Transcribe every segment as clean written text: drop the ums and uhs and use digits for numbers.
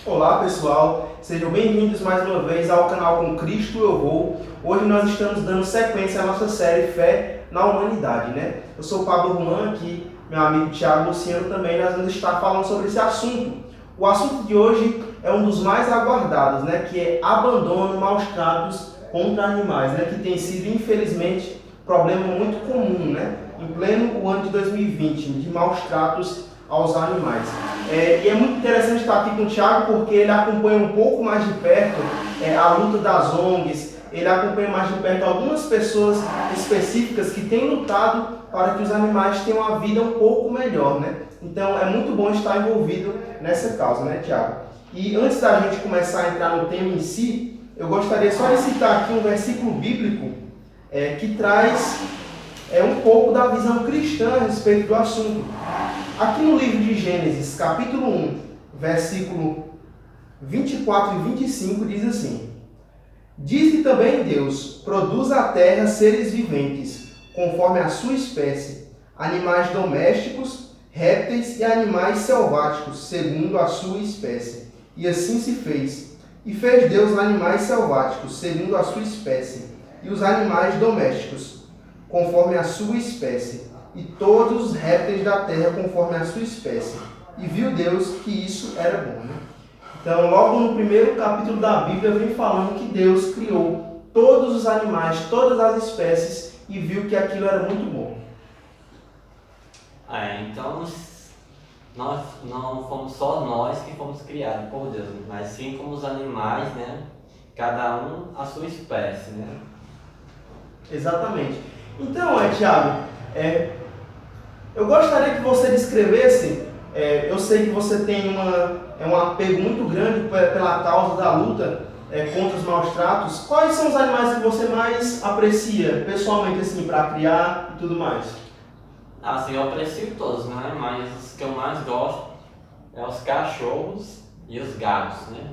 Olá pessoal, sejam bem-vindos mais uma vez ao canal Com Cristo Eu Vou. Hoje nós estamos dando sequência à nossa série Fé na Humanidade, né? Eu sou o Pablo Roman aqui, meu amigo Thiago Luciano também, nós vamos estar falando sobre esse assunto. O assunto de hoje é um dos mais aguardados, né? Que é abandono, maus tratos contra animais, né? Que tem sido, infelizmente, problema muito comum, né? Em pleno ano de 2020, de maus tratos aos animais. E é muito interessante estar aqui com o Thiago porque ele acompanha um pouco mais de perto a luta das ONGs, ele acompanha mais de perto algumas pessoas específicas que têm lutado para que os animais tenham uma vida um pouco melhor, né? Então é muito bom estar envolvido nessa causa, né, Thiago? E antes da gente começar a entrar no tema em si, eu gostaria só de citar aqui um versículo bíblico que traz um pouco da visão cristã a respeito do assunto. Aqui no livro de Gênesis, capítulo 1, versículo 24 e 25, diz assim: Disse também Deus: produza a terra seres viventes, conforme a sua espécie, animais domésticos, répteis e animais selváticos, segundo a sua espécie. E assim se fez. E fez Deus animais selváticos, segundo a sua espécie, e os animais domésticos, conforme a sua espécie, e todos os répteis da terra conforme a sua espécie. E viu Deus que isso era bom. Né? Então, logo no primeiro capítulo da Bíblia, vem falando que Deus criou todos os animais, todas as espécies, e viu que aquilo era muito bom. Então nós não fomos só nós que fomos criados por Deus, mas sim como os animais, né? Cada um a sua espécie, né? Exatamente. Então, Thiago, eu gostaria que você descrevesse, eu sei que você tem um apego muito grande pela causa da luta contra os maus tratos. Quais são os animais que você mais aprecia, pessoalmente, assim, para criar e tudo mais? Assim, eu aprecio todos, né? Mas os que eu mais gosto é os cachorros e os gatos, né?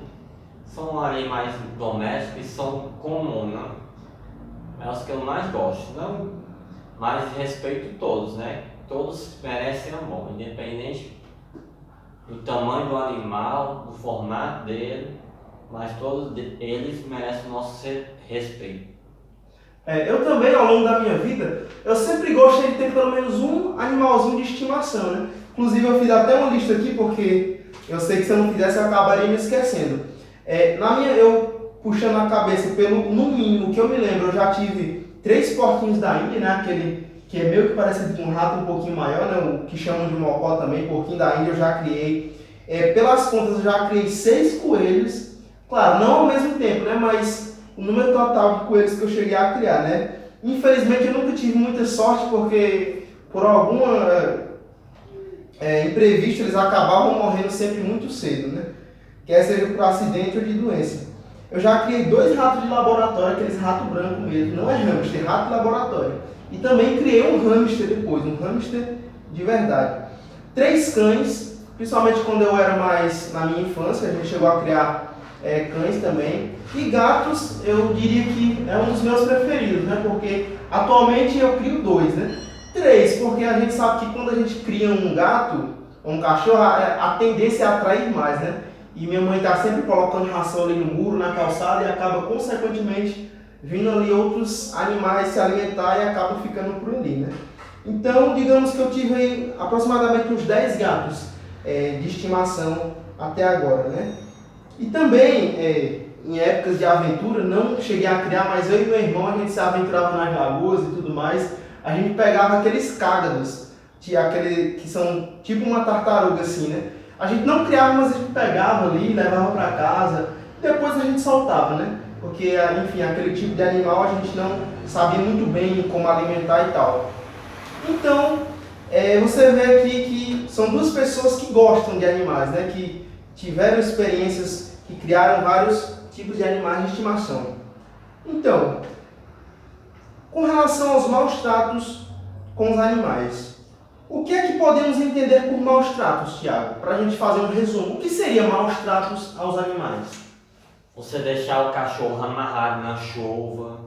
São animais domésticos e são comuns, né? É os que eu mais gosto, não? Mas respeito todos, né? Todos merecem amor, independente do tamanho do animal, do formato dele, mas todos eles merecem o nosso respeito. Eu também, ao longo da minha vida, eu sempre gostei de ter pelo menos um animalzinho de estimação, né? Inclusive eu fiz até uma lista aqui, porque eu sei que se eu não fizesse eu acabaria me esquecendo. Eu puxando a cabeça no mínimo que eu me lembro, eu já tive 3 porquinhos da Índia, né? Aquele que é meio que parecido com um rato um pouquinho maior, né? O que chamam de mocó também, porquinho da Índia eu já criei. Pelas contas eu já criei 6 coelhos, claro, não ao mesmo tempo, né? Mas o número total de coelhos que eu cheguei a criar, né? Infelizmente eu nunca tive muita sorte porque por alguma imprevisto eles acabavam morrendo sempre muito cedo, né? Quer seja por acidente ou de doença. Eu já criei 2 ratos de laboratório, aqueles ratos brancos mesmo, não é hamster, rato de laboratório. E também criei um hamster depois, um hamster de verdade. 3 cães, principalmente quando eu era mais na minha infância, a gente chegou a criar cães também. E gatos, eu diria que é um dos meus preferidos, né? Porque atualmente eu crio 2, né? 3, porque a gente sabe que quando a gente cria um gato ou um cachorro, a tendência é atrair mais, né? E minha mãe está sempre colocando ração ali no muro, na calçada, e acaba consequentemente vindo ali outros animais se alimentar e acaba ficando por ali, né? Então, digamos que eu tive aí aproximadamente uns 10 gatos de estimação até agora, né? E também, em épocas de aventura, não cheguei a criar, mas eu e meu irmão, a gente se aventurava nas lagoas e tudo mais, a gente pegava aqueles cágados, que são tipo uma tartaruga assim, né? A gente não criava, mas a gente pegava ali, levava para casa, depois a gente soltava, né? Porque, enfim, aquele tipo de animal a gente não sabia muito bem como alimentar e tal. Então, você vê aqui que são 2 pessoas que gostam de animais, né? Que tiveram experiências, que criaram vários tipos de animais de estimação. Então, com relação aos maus tratos com os animais, o que é que podemos entender por maus tratos, Thiago? Para a gente fazer um resumo. O que seria maus tratos aos animais? Você deixar o cachorro amarrado na chuva,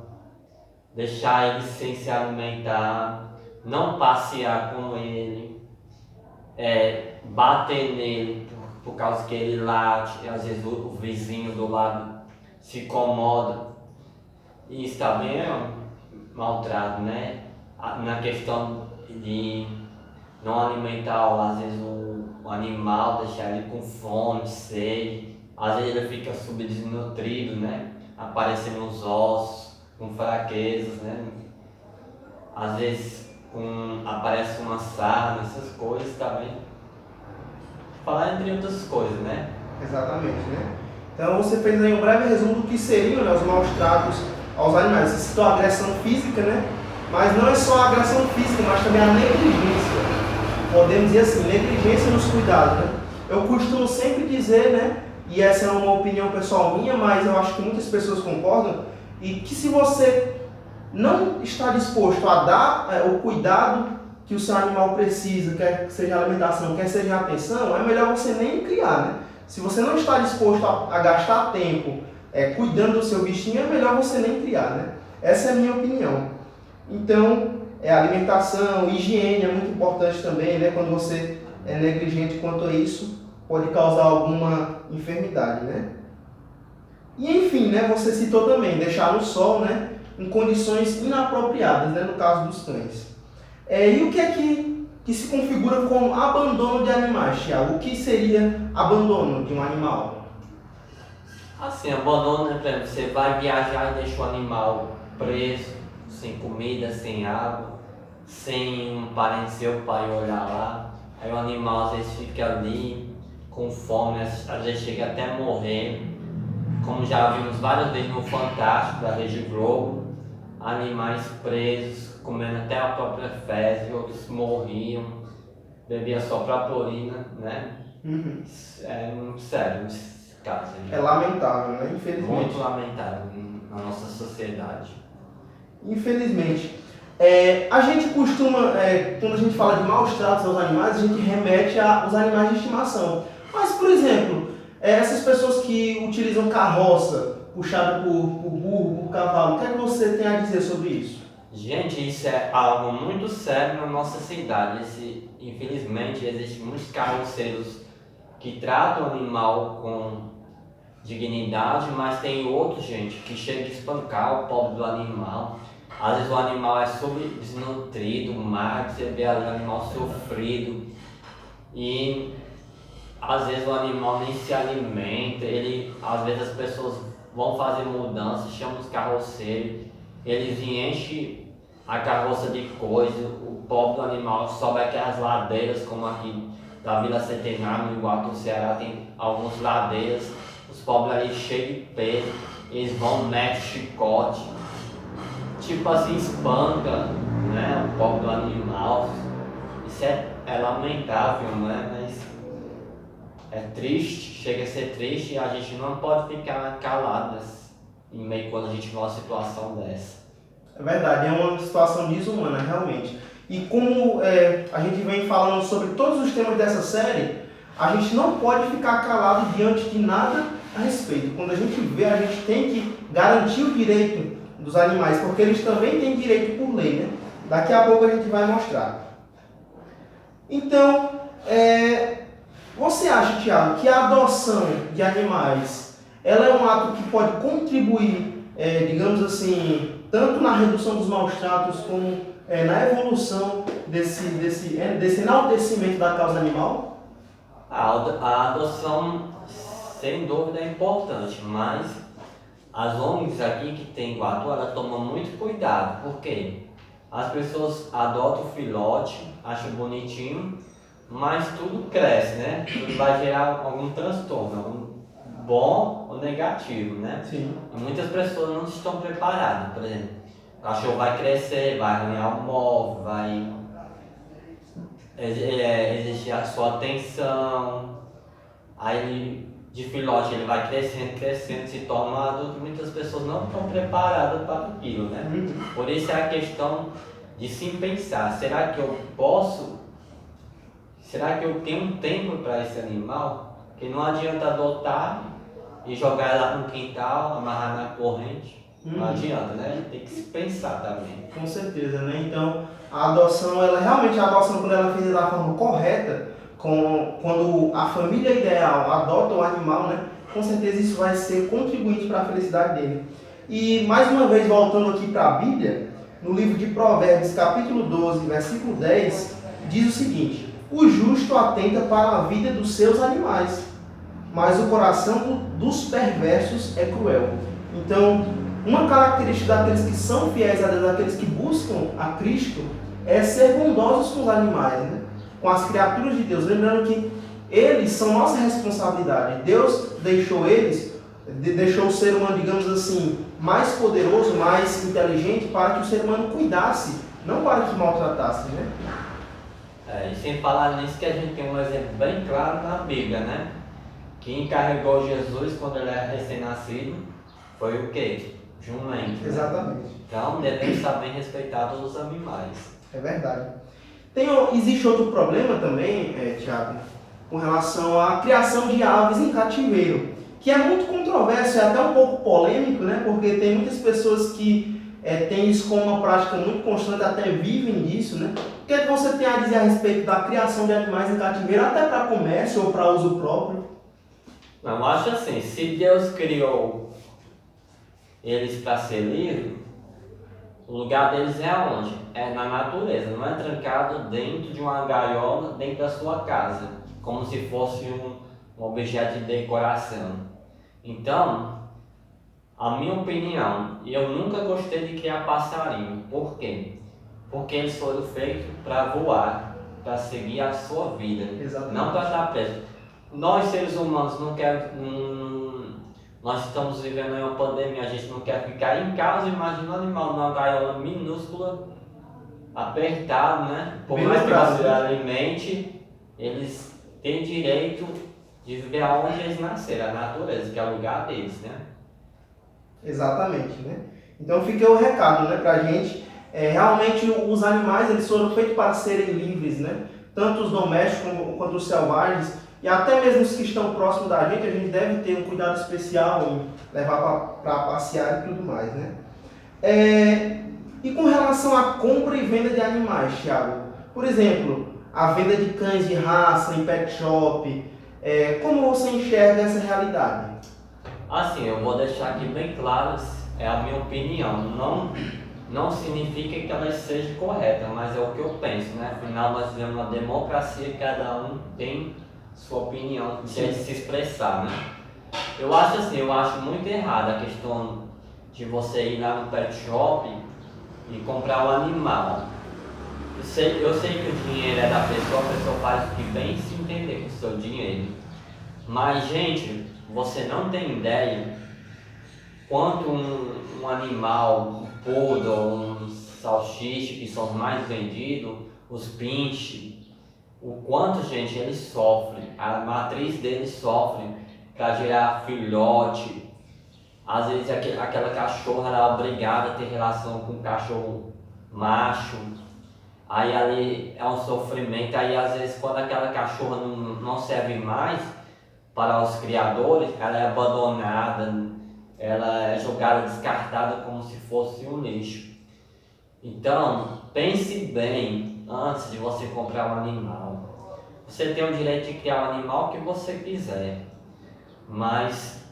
deixar ele sem se alimentar, não passear com ele, bater nele por causa que ele late, e às vezes o vizinho do lado se incomoda. E isso também é um maltrato, né? Na questão de não alimentar, às vezes, o animal, deixar ele com fome, sede. Às vezes ele fica subdesnutrido, né? Aparecendo os ossos, com fraquezas, né? Às vezes aparece uma sarna, essas coisas também. Falar entre outras coisas, né? Exatamente, né? Então você fez aí um breve resumo do que seriam, né, os maus tratos aos animais. Você citou a agressão física, né? Mas não é só a agressão física, mas também a negligência. Podemos dizer assim, negligência nos cuidados, né? Eu costumo sempre dizer, né? E essa é uma opinião pessoal minha, mas eu acho que muitas pessoas concordam, e que se você não está disposto a dar o cuidado que o seu animal precisa, quer seja alimentação, quer seja atenção, é melhor você nem criar, né? Se você não está disposto a gastar tempo cuidando do seu bichinho, é melhor você nem criar, né? Essa é a minha opinião. Então, alimentação, higiene é muito importante também, né? Quando você é negligente quanto a isso, pode causar alguma enfermidade, né? E enfim, né? Você citou também deixar no sol, né? Em condições inapropriadas, né? No caso dos cães. E o que é que se configura como abandono de animais, Thiago? O que seria abandono de um animal? Assim, abandono, né? Por exemplo, você vai viajar e deixa o animal preso, sem comida, sem água, sem um parente seu para ir olhar lá. Aí o animal às vezes fica ali com fome, às vezes chega até a morrer. Como já vimos várias vezes no Fantástico da Rede Globo, animais presos, comendo até a própria fezes, outros morriam, bebiam sua própria urina, né? Uhum. É muito sério esse caso. É lamentável, né? Infelizmente. Muito lamentável na nossa sociedade. Infelizmente. A gente costuma, quando a gente fala de maus tratos aos animais, a gente remete aos animais de estimação. Mas, por exemplo, essas pessoas que utilizam carroça puxada por burro, por cavalo, o que é que você tem a dizer sobre isso? Gente, isso é algo muito sério na nossa cidade. Infelizmente, existem muitos carroceiros que tratam o animal com dignidade, mas tem outros, gente, que chega a espancar o pobre do animal. Às vezes o animal é subdesnutrido, magro, você vê o animal sofrido e às vezes o animal nem se alimenta. Às vezes as pessoas vão fazer mudanças, chamam os carroceiros, eles enchem a carroça de coisa, o pobre do animal sobe aquelas ladeiras, como aqui da Vila Centenário, no Iguatu, Ceará, tem algumas ladeiras, os pobres ali cheios de peso, eles vão, metem chicote, tipo assim, espanca, né, o pobre do animal. Isso é lamentável, né, mas é triste, chega a ser triste, e a gente não pode ficar calado em meio quando a gente vê uma situação dessa. É verdade, é uma situação desumana, realmente. E como a gente vem falando sobre todos os temas dessa série, a gente não pode ficar calado diante de nada a respeito. Quando a gente vê, a gente tem que garantir o direito dos animais, porque eles também têm direito por lei, né? Daqui a pouco a gente vai mostrar. Então, você acha, Thiago, que a adoção de animais, ela é um ato que pode contribuir, digamos assim, tanto na redução dos maus tratos como na evolução desse enaltecimento da causa animal? A adoção, sem dúvida, é importante, mas as ONGs aqui que tem em Iguatu, elas tomam muito cuidado. Por quê? As pessoas adotam o filhote, acham bonitinho, mas tudo cresce, né? Tudo vai gerar algum transtorno, algum bom ou negativo, né? Sim. E muitas pessoas não estão preparadas. Por exemplo, o cachorro vai crescer, vai arranhar o móvel, vai exigir a sua atenção. Aí de filhote ele vai crescendo, se torna um adulto. Muitas pessoas não estão preparadas para aquilo, né? Por isso é a questão de se pensar, será que eu tenho tempo para esse animal? Que não adianta adotar e jogar ela no quintal, amarrar na corrente. Não adianta, né? Tem que se pensar também. Com certeza, né? Então, a adoção, realmente a adoção, quando ela é feita da forma correta, quando a família ideal adota o animal, né, com certeza isso vai ser contribuinte para a felicidade dele. E mais uma vez, voltando aqui para a Bíblia, no livro de Provérbios, capítulo 12, versículo 10, diz o seguinte: o justo atenta para a vida dos seus animais, mas o coração dos perversos é cruel. Então, uma característica daqueles que são fiéis a Deus, daqueles que buscam a Cristo, é ser bondosos com os animais, né? Com as criaturas de Deus. Lembrando que eles são nossa responsabilidade. Deus deixou deixou o ser humano, digamos assim, mais poderoso, mais inteligente, para que o ser humano cuidasse, não para que maltratasse, né? E sem falar nisso, que a gente tem um exemplo bem claro na Bíblia, né? Quem encarregou Jesus quando ele era recém-nascido foi o quê? Jumento. Exatamente. Né? Então devemos saber respeitar todos os animais. É verdade. Existe outro problema também, Tiago, com relação à criação de aves em cativeiro, que é muito controverso, é até um pouco polêmico, né? Porque tem muitas pessoas que têm isso como uma prática muito constante, até vivem disso, né? O que é que você tem a dizer a respeito da criação de animais em cativeiro, até para comércio ou para uso próprio? Eu acho assim, se Deus criou eles para ser livre, o lugar deles é onde? É na natureza, não é trancado dentro de uma gaiola, dentro da sua casa, como se fosse um objeto de decoração. Então, a minha opinião, eu nunca gostei de criar passarinho. Por quê? Porque eles foram feitos para voar, para seguir a sua vida, Exatamente. Não para estar preso. Nós, seres humanos, nós estamos vivendo em uma pandemia, a gente não quer ficar em casa. Imagina um animal numa gaiola minúscula, apertado, né? Por mais que você alimente, eles têm direito de viver aonde eles nasceram, a natureza, que é o lugar deles, né? Exatamente, né? Então fica o recado, né, pra gente. Realmente os animais, eles foram feitos para serem livres, né? Tanto os domésticos quanto os selvagens, e até mesmo os que estão próximos da gente, a gente deve ter um cuidado especial em levar para passear e tudo mais, né? E com relação à compra e venda de animais, Thiago, por exemplo, a venda de cães de raça em pet shop, como você enxerga essa realidade? Assim, eu vou deixar aqui bem claro, é a minha opinião, não significa que ela seja correta, mas é o que eu penso, né? Afinal, nós vivemos uma democracia e cada um tem sua opinião, de se expressar, né? Eu acho muito errado a questão de você ir lá no pet shop e comprar um animal. Eu sei que o dinheiro é da pessoa, a pessoa faz o que bem se entender com o seu dinheiro. Mas, gente, você não tem ideia quanto um animal, um poodle, um salsicha, que são os mais vendidos, os pinche, o quanto, gente, eles sofrem, a matriz deles sofre para gerar filhote. Às vezes aquela cachorra ela é obrigada a ter relação com o cachorro macho, aí ali é um sofrimento. Aí às vezes quando aquela cachorra não serve mais para os criadores, ela é abandonada, ela é jogada, descartada como se fosse um lixo. Então, pense bem antes de você comprar um animal. Você tem o direito de criar o animal que você quiser, mas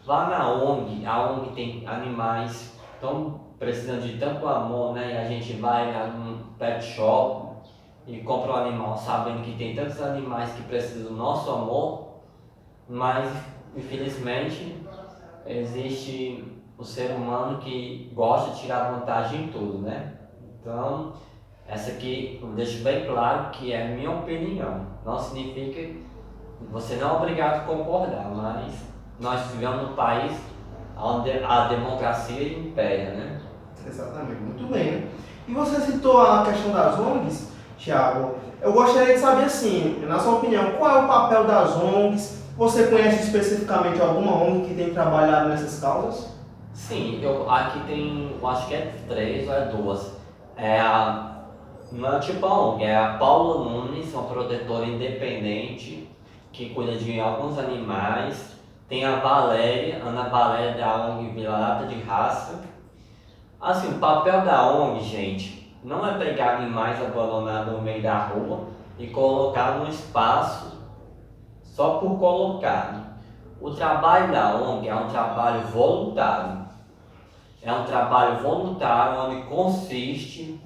vá na ONG, a ONG tem animais que estão precisando de tanto amor, né? E a gente vai num pet shop e compra um animal sabendo que tem tantos animais que precisam do nosso amor, mas infelizmente existe o ser humano que gosta de tirar vantagem em tudo, né? Então, essa aqui eu deixo bem claro que é minha opinião. Não significa que você não é obrigado a concordar, mas nós vivemos num país onde a democracia impera, né? Exatamente, muito bem, né? E você citou a questão das ONGs, Thiago. Eu gostaria de saber, assim, na sua opinião, qual é o papel das ONGs? Você conhece especificamente alguma ONG que tem trabalhado nessas causas? Sim, aqui tem, eu acho que é 3 ou é 2. Não é tipo a ONG, é a Paulo Nunes, uma protetora independente que cuida de alguns animais. Tem a Valéria, Ana Valéria da ONG Vira-Lata de Raça. Assim, o papel da ONG, gente, não é pegar animais abandonados no meio da rua e colocar num espaço só por colocar. O trabalho da ONG é um trabalho voluntário. É um trabalho voluntário onde consiste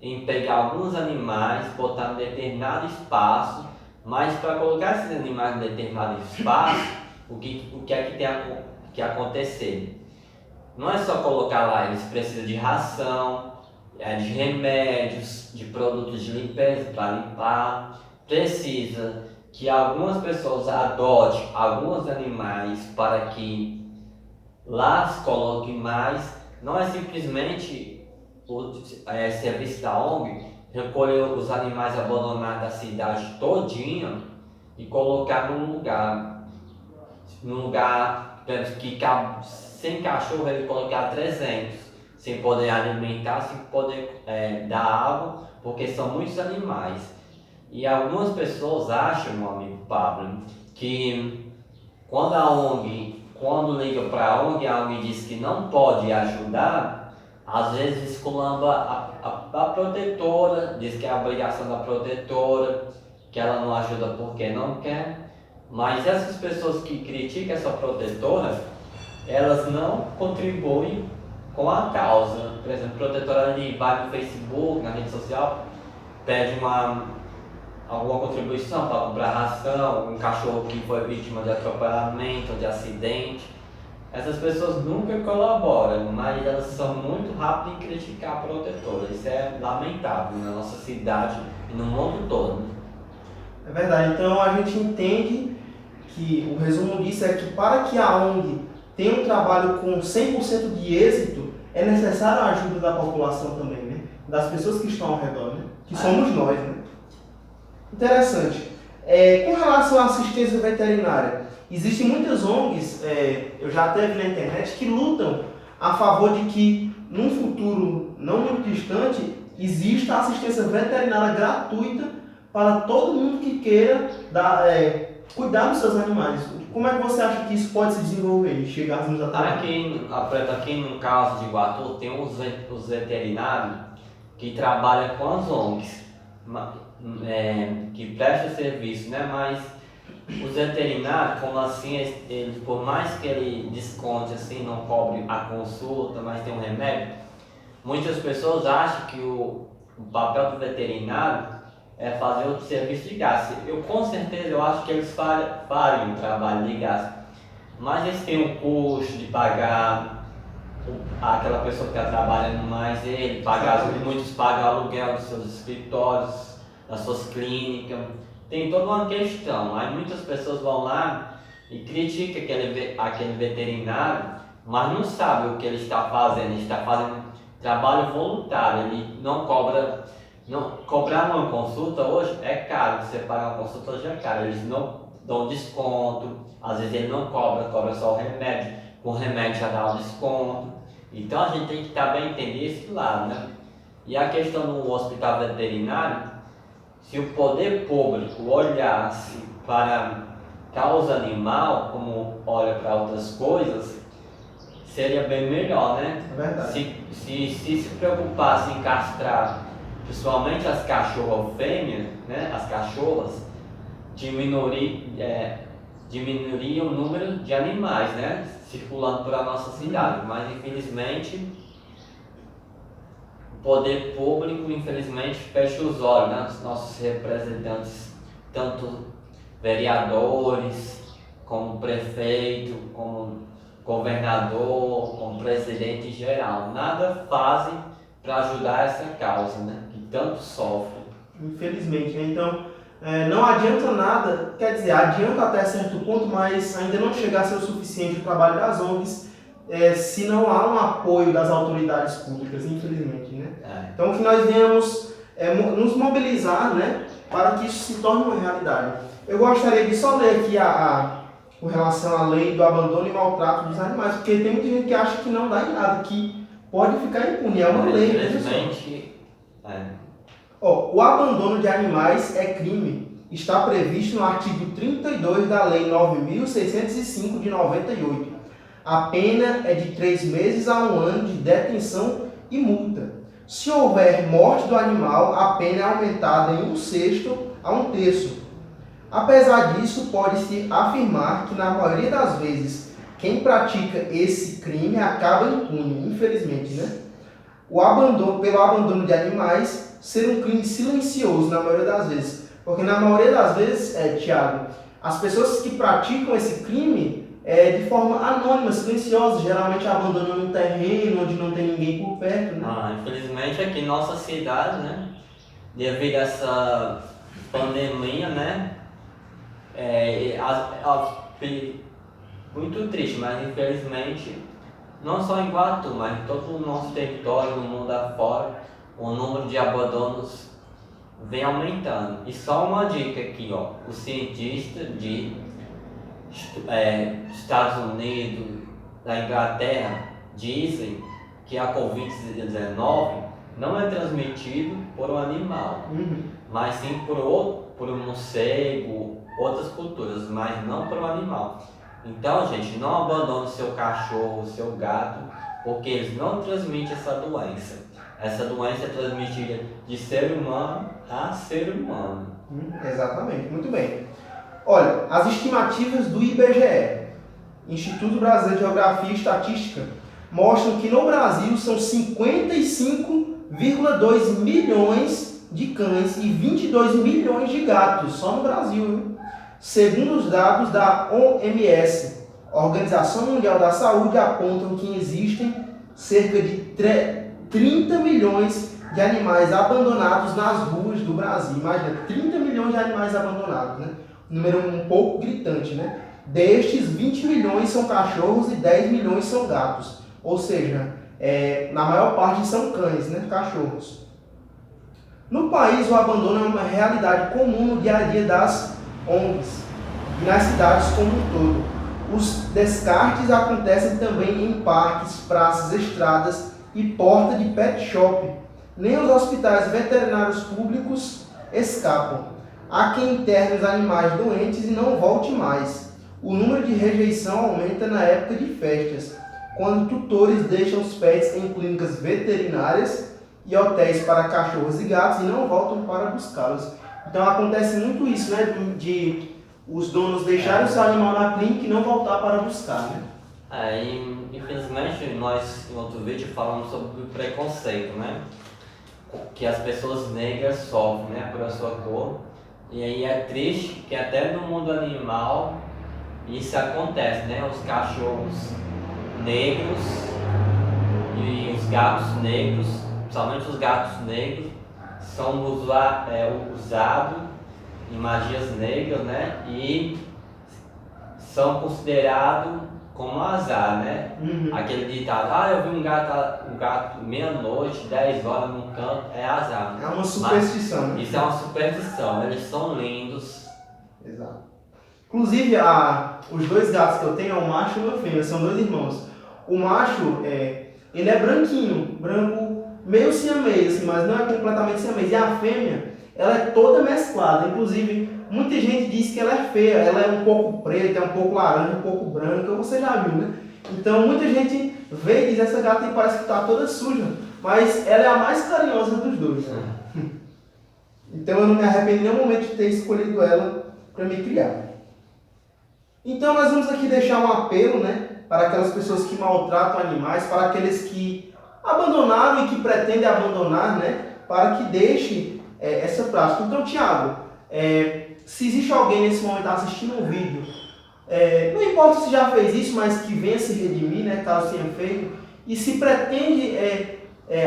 em pegar alguns animais, botar em determinado espaço, mas para colocar esses animais em determinado espaço, o que é que tem que acontecer? Não é só colocar lá, eles precisam de ração, de remédios, de produtos de limpeza para limpar, precisa que algumas pessoas adotem alguns animais para que lá se coloque mais. Não é simplesmente o serviço da ONG recolher os animais abandonados da cidade todinha e colocar num lugar que cabe, sem cachorro ele colocar 300, sem poder alimentar, sem poder dar água, porque são muitos animais. E algumas pessoas acham, meu amigo Pablo, que quando liga para a ONG diz que não pode ajudar, às vezes esculamba a protetora, diz que é a obrigação da protetora, que ela não ajuda porque não quer. Mas essas pessoas que criticam essa protetora, elas não contribuem com a causa. Por exemplo, a protetora ali vai no Facebook, na rede social, pede alguma contribuição para comprar ração, um cachorro que foi vítima de atropelamento, de acidente. Essas pessoas nunca colaboram, mas elas são muito rápidas em criticar a protetora. Isso é lamentável na nossa cidade e no mundo todo. É verdade, então a gente entende que o resumo disso é que para que a ONG tenha um trabalho com 100% de êxito, é necessário a ajuda da população também, né? Das pessoas que estão ao redor, né? Que somos nós, né? Interessante. Com relação à assistência veterinária, existem muitas ONGs, eu já até vi na internet, que lutam a favor de que, num futuro não muito distante, exista assistência veterinária gratuita para todo mundo que queira cuidar dos seus animais. Como é que você acha que isso pode se desenvolver e chegarmos a tal? Aqui no caso de Iguatu, tem os veterinários que trabalham com as ONGs, que prestam serviço, né? Mas os veterinários, como assim, eles, por mais que ele desconte, assim, não cobre a consulta, mas tem um remédio, muitas pessoas acham que o papel do veterinário é fazer o serviço de graça. Com certeza, eu acho que eles fariam um trabalho de graça, mas eles têm um custo de pagar aquela pessoa que está trabalhando mais, muitos pagam aluguel dos seus escritórios, das suas clínicas, tem toda uma questão. Aí muitas pessoas vão lá e criticam aquele veterinário, mas não sabe o que ele está fazendo. Ele está fazendo trabalho voluntário, ele não cobra. Cobrar uma consulta hoje é caro, você pagar uma consulta hoje é caro, eles não dão desconto, às vezes ele não cobra só o remédio, com o remédio já dá um desconto. Então a gente tem que também entender esse lado, né? E a questão do hospital veterinário, se o poder público olhasse para causa animal como olha para outras coisas, seria bem melhor, né? É verdade. Se preocupasse em castrar principalmente as cachorras fêmeas, né? As cachorras, diminuiria o número de animais, né? Circulando por a nossa cidade, mas infelizmente o poder público fecha os olhos, né? Os nossos representantes, tanto vereadores, como prefeito, como governador, como presidente em geral, nada fazem para ajudar essa causa, né? Que tanto sofre. Infelizmente, né? Então, não adianta nada, quer dizer, adianta até certo ponto, mas ainda não chega a ser o suficiente o trabalho das ONGs, se não há um apoio das autoridades públicas, infelizmente, né? Então, que nós venhamos nos mobilizar, né, para que isso se torne uma realidade. Eu gostaria de só ler aqui com relação à lei do abandono e maltrato dos animais, porque tem muita gente que acha que não dá em nada, que pode ficar impune, é uma lei. Infelizmente, o abandono de animais é crime. Está previsto no artigo 32 da Lei 9.605 de 98. A pena é de 3 meses a 1 ano de detenção e multa. Se houver morte do animal, a pena é aumentada em 1/6 a 1/3. Apesar disso, pode-se afirmar que na maioria das vezes quem pratica esse crime acaba impune, infelizmente, né? Pelo abandono de animais ser um crime silencioso na maioria das vezes. Porque na maioria das vezes, Tiago, as pessoas que praticam esse crime de forma anônima, silenciosa, geralmente abandonando um terreno onde não tem ninguém por perto, né? Infelizmente aqui em nossa cidade, né, devido a essa pandemia, né, muito triste, mas infelizmente, não só em Iguatu, mas em todo o nosso território, no mundo afora, o número de abandonos vem aumentando. E só uma dica aqui, ó, os cientistas de Estados Unidos, da Inglaterra, dizem que a Covid-19 não é transmitido por um animal, mas sim por um morcego, outras culturas, mas não por um animal. Então, gente, não abandone seu cachorro, seu gato, porque eles não transmitem essa doença. Essa doença é transmitida de ser humano a ser humano. Exatamente, muito bem. Olha, as estimativas do IBGE, Instituto Brasileiro de Geografia e Estatística, mostram que no Brasil são 55,2 milhões de cães e 22 milhões de gatos, só no Brasil, hein? Segundo os dados da OMS, Organização Mundial da Saúde, apontam que existem cerca de 30 milhões de animais abandonados nas ruas do Brasil. Imagina, 30 milhões de animais abandonados, né? Um número um pouco gritante, né? Destes, 20 milhões são cachorros e 10 milhões são gatos. Ou seja, na maior parte são cães, né? Cachorros. No país, o abandono é uma realidade comum no dia a dia das ONGs e nas cidades como um todo. Os descartes acontecem também em parques, praças, estradas e porta de pet shop. Nem os hospitais veterinários públicos escapam. Há quem interne os animais doentes e não volte mais. O número de rejeição aumenta na época de festas, quando tutores deixam os pets em clínicas veterinárias e hotéis para cachorros e gatos e não voltam para buscá-los. Então acontece muito isso, né, de os donos deixarem o seu animal na clínica e não voltar para buscar, né? Infelizmente, nós em outro vídeo falamos sobre o preconceito, né? Que as pessoas negras sofrem, né, por a sua cor. E aí é triste que até no mundo animal isso acontece, né? Os cachorros negros e os gatos negros, principalmente os gatos negros, são usados em magias negras, né? E são considerados como azar, né? Aquele ditado, eu vi um gato meia-noite, 10 horas no canto, é azar. É uma superstição. Mas isso é uma superstição, eles são lindos. Exato. Inclusive, os dois gatos que eu tenho é um macho e uma fêmea, são dois irmãos. O macho, ele é branquinho, branco meio siamês, assim, mas não é completamente siamês. E a fêmea, ela é toda mesclada. Inclusive, muita gente diz que ela é feia, ela é um pouco preta, é um pouco laranja, um pouco branca, você já viu, né? Então, muita gente vê e diz, essa gata aí parece que está toda suja, mas ela é a mais carinhosa dos dois. Né? Então, eu não me arrependo em nenhum momento de ter escolhido ela para me criar. Então, nós vamos aqui deixar um apelo, né, para aquelas pessoas que maltratam animais, para aqueles que abandonaram e que pretendem abandonar, né, para que deixe essa prática. Então, Tiago, se existe alguém nesse momento assistindo um vídeo, não importa se já fez isso, mas que venha se redimir, né, caso tenha feito, e se pretende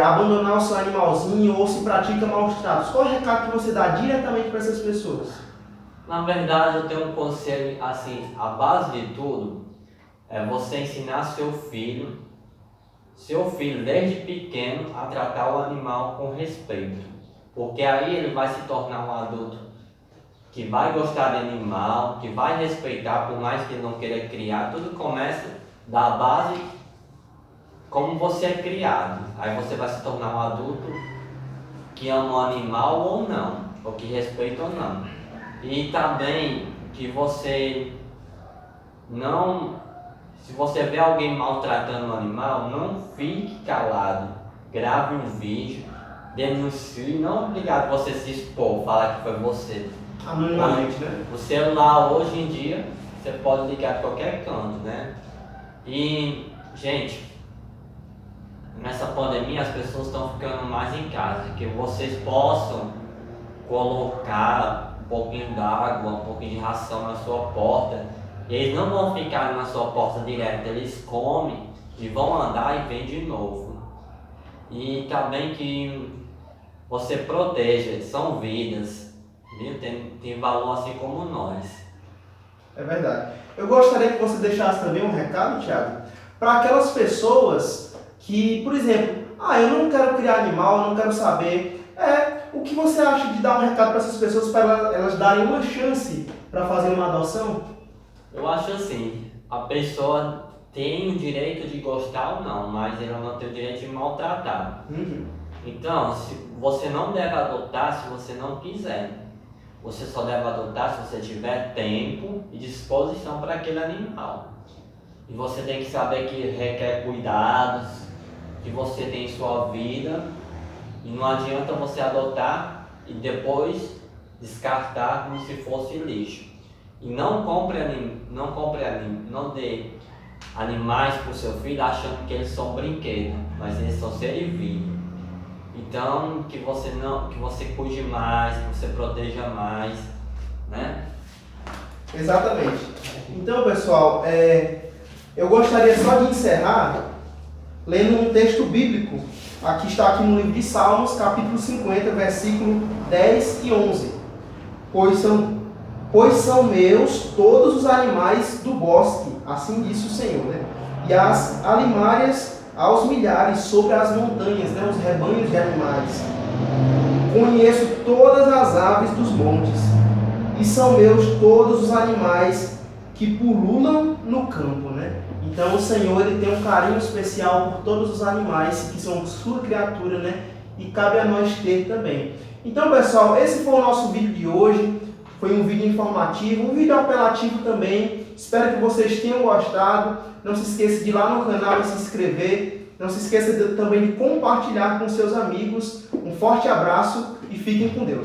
abandonar o seu animalzinho ou se pratica maus tratos, qual é o recado que você dá diretamente para essas pessoas? Na verdade, eu tenho um conselho, assim, a base de tudo é você ensinar seu filho desde pequeno a tratar o animal com respeito, porque aí ele vai se tornar um adulto que vai gostar de animal, que vai respeitar, por mais que ele não queira criar. Tudo começa da base como você é criado. Aí você vai se tornar um adulto que ama o animal ou não, ou que respeita ou não. E também que você não, se você vê alguém maltratando um animal, não fique calado, grave um vídeo, denuncie, não é obrigado você se expor, falar que foi você. Anonimamente, né? O celular hoje em dia, você pode ligar de qualquer canto, né? E, gente, nessa pandemia as pessoas estão ficando mais em casa, que vocês possam colocar um pouquinho d'água, um pouquinho de ração na sua porta. Eles não vão ficar na sua porta direto, eles comem e vão andar e vêm de novo. E também que você proteja, são vidas, viu? Tem valor assim como nós. É verdade. Eu gostaria que você deixasse também um recado, Thiago, para aquelas pessoas que, por exemplo, eu não quero criar animal, eu não quero saber. O que você acha de dar um recado para essas pessoas para elas darem uma chance para fazer uma adoção? Eu acho assim, a pessoa tem o direito de gostar ou não, mas ela não tem o direito de maltratar. Então, você não deve adotar se você não quiser. Você só deve adotar se você tiver tempo e disposição para aquele animal. E você tem que saber que requer cuidados, que você tem sua vida. E não adianta você adotar e depois descartar como se fosse lixo. E não dê animais para o seu filho achando que eles são brinquedos, mas eles são seres vivos. Então, que você cuide mais, que você proteja mais, né? Exatamente. Então, pessoal, eu gostaria só de encerrar lendo um texto bíblico. Está aqui no livro de Salmos, capítulo 50, versículo 10 e 11. Pois são meus todos os animais do bosque, assim disse o Senhor, né? E as alimárias aos milhares sobre as montanhas, né? Os rebanhos de animais. Conheço todas as aves dos montes, e são meus todos os animais que pululam no campo, né? Então o Senhor, ele tem um carinho especial por todos os animais que são sua criatura, né? E cabe a nós ter também. Então, pessoal, esse foi o nosso vídeo de hoje. Foi um vídeo informativo, um vídeo apelativo também. Espero que vocês tenham gostado. Não se esqueça de ir lá no canal e se inscrever. Não se esqueça também de compartilhar com seus amigos. Um forte abraço e fiquem com Deus.